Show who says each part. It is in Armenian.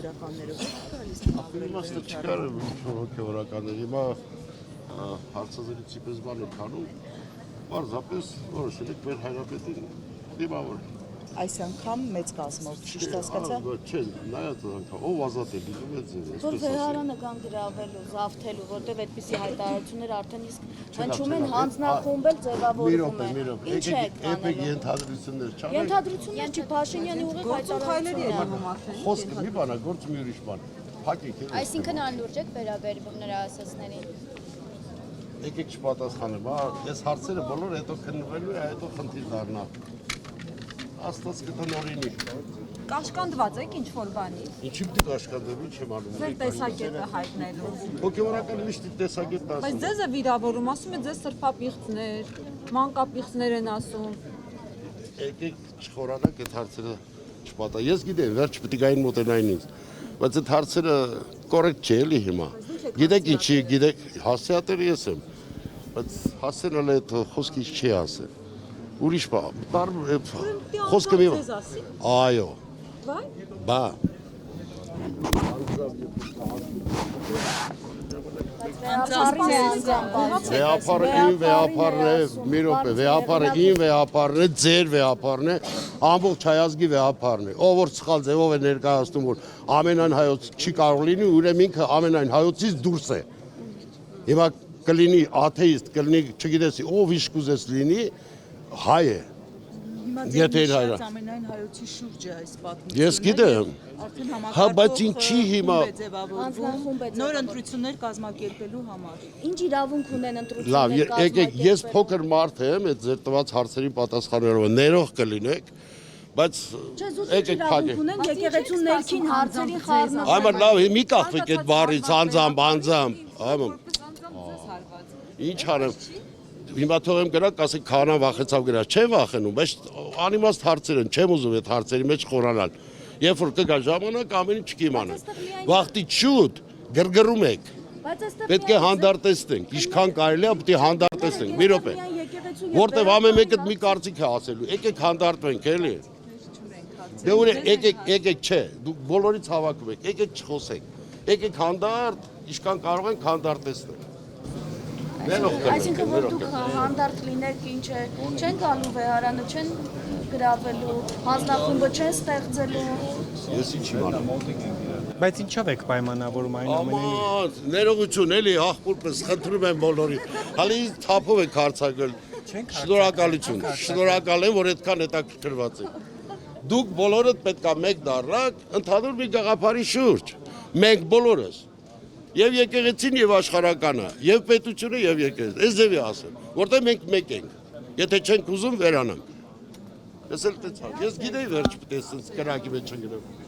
Speaker 1: հոգեվորականներով գալիս
Speaker 2: Իմաստը չկար հոգեվորականների, հիմա հարցազրույցի պես բան եք անում, պարզապես որոշել եք մեր հայրապետին դիմավոր։
Speaker 1: Այս անգամ մեծ կազմով, ճիշտ հասկացա։
Speaker 2: Չէ, նայած անգամ, ով ազատ է լինում է ձեր,
Speaker 3: Որ վեհարանը կան գրավելու, զավթելու, որտեղ այդպիսի հայտարարություններ արդեն իսկ հնչում են, հանձնախումբել ձևավորվում է։ Ինչ է
Speaker 2: եպեք ենթադրություններ չանեք։
Speaker 3: Ենթադրություններ չի, Փաշինյանի ուղիղ հայտարարություններ։
Speaker 2: Խոսքը մի բան է, գործը մի ուրիշ բան։ Փակեք էլ։
Speaker 4: Այսինքն անլուրջ եք վերաբերվում նրա ասածներին։
Speaker 2: Եկեք չպատասխանեմ, այս հարցերը բոլոր հետո քննվելու է, հետո խնդիր դառնա։ Աստված կտնօրինի։
Speaker 5: Կաշկանդված եք ինչ-որ բանի։
Speaker 2: Ինչի՞ պիտի կաշկանդեմ, ինչ եմ անում։
Speaker 5: Ձեր տեսակետը հայտնելու։
Speaker 2: Հոգեվորական միշտ տեսակետն ասում։
Speaker 5: Բայց ձեզ է վիրավորում, ասում է ձեզ սրբապիղծներ, մանկապիղծներ են ասում։
Speaker 2: Եկեք չխորանանք այդ հարցերը չպատա։ Ես գիտեմ, վերջ պիտի գային մոտենային ինձ, բայց այդ հարցերը կոռեկտ չէ էլի հիմա։ Գիտեք ինչի, գիտեք, հասցեատերը ես եմ, բայց հասցենալ այդ խոսքից չի ասել։ Ուրիշ բան, խոսքը մի այո, բա։ Վեհապարը ին վեհապարն է, մի րոպե, վեհապարը ին վեհապարն է, ձեր վեհապարն է, ամբողջ հայազգի վեհապարն է։ Ով որ սխալ ձևով է ներկայացնում, որ ամենայն հայոց չի կարող լինի, ուրեմն ինքը ամենայն հայոցից դուրս է։ Հիմա կլինի աթեիստ, կլինի, չգիտես, ով իշ կուզես լինի, հայ է։ Եթե հայր է։
Speaker 1: Ամենայն հայոցի շուրջը այս պատմությունը։
Speaker 2: Ես գիտեմ։ Հա, բայց ինչի հիմա
Speaker 1: նոր ընտրություններ կազմակերպելու համար։
Speaker 3: Ինչ իրավունք ունեն
Speaker 2: լավ,
Speaker 3: ընտրություններ
Speaker 2: եկեք, ես փոքր մարդ եմ, այդ ձեր տված հարցերի պատասխաններով ներող կլինեք, բայց եկեք փակեք։
Speaker 3: ունեն եկեղեցու ներքին հարցերի խառնուրդ։
Speaker 2: Այո, լավ, մի կախվեք այդ բառից, անձամբ, այո։ Ինչ արեմ։ Հիմա թողեմ գնանք, ասեք քահանան վախեցավ գնաց, չեմ վախենում, բայց անիմաստ հարցեր են, չեմ ուզում այդ հարցերի մեջ խորանալ։ Երբ որ կգա ժամանակ, ամեն ինչ կիմանանք։ Վախտից շուտ գրգռում եք։ Պետք է հանդարտեցնենք, ինչքան կարելի է, պետք է հանդարտեցնենք։ Մի րոպե։ Որտեվ ամեն մեկը մի կարծիք է ասելու։ Եկեք հանդարտվենք, էլի։ Դե ուր եկեք, չէ, դուք բոլորից հավաքում եք, եկեք չխոսենք։ Եկեք հանդարտ, ինչքան կարող ենք հանդարտեցնել։
Speaker 3: Այսինքն որ դուք հանդարտ լինեք, ինչ է, չեն գալու վեհարանը, չեն գրավելու, հանձնախումբը չեն ստեղծելու։
Speaker 2: Ես ինչ իմանամ։
Speaker 6: Բայց ինչով եք պայմանավորում այն ամենին։
Speaker 2: Աման, ներողություն էլի, աղբուրպես խնդրում եմ բոլորին։ Հալի ինձ թափով եք հարցակել։ Շնորհակալություն, շնորհակալ եմ, որ այդքան հետաքրքրված եք։ Դուք բոլորդ պետք է մեկ դառնաք ընդհանուր մի գաղափարի շուրջ։ Մենք բոլորս։ Եվ եկեղեցին եւ աշխարհականը, եւ պետությունը եւ եկեղեցին։ Այս ձևի ասեմ, որտեղ մենք մեկ ենք։ Եթե չենք ուզում վերանանք։ Ես էլ տեսա։ Ես գիտեի վերջ պետք է սենց կրակի մեջ չգնամ։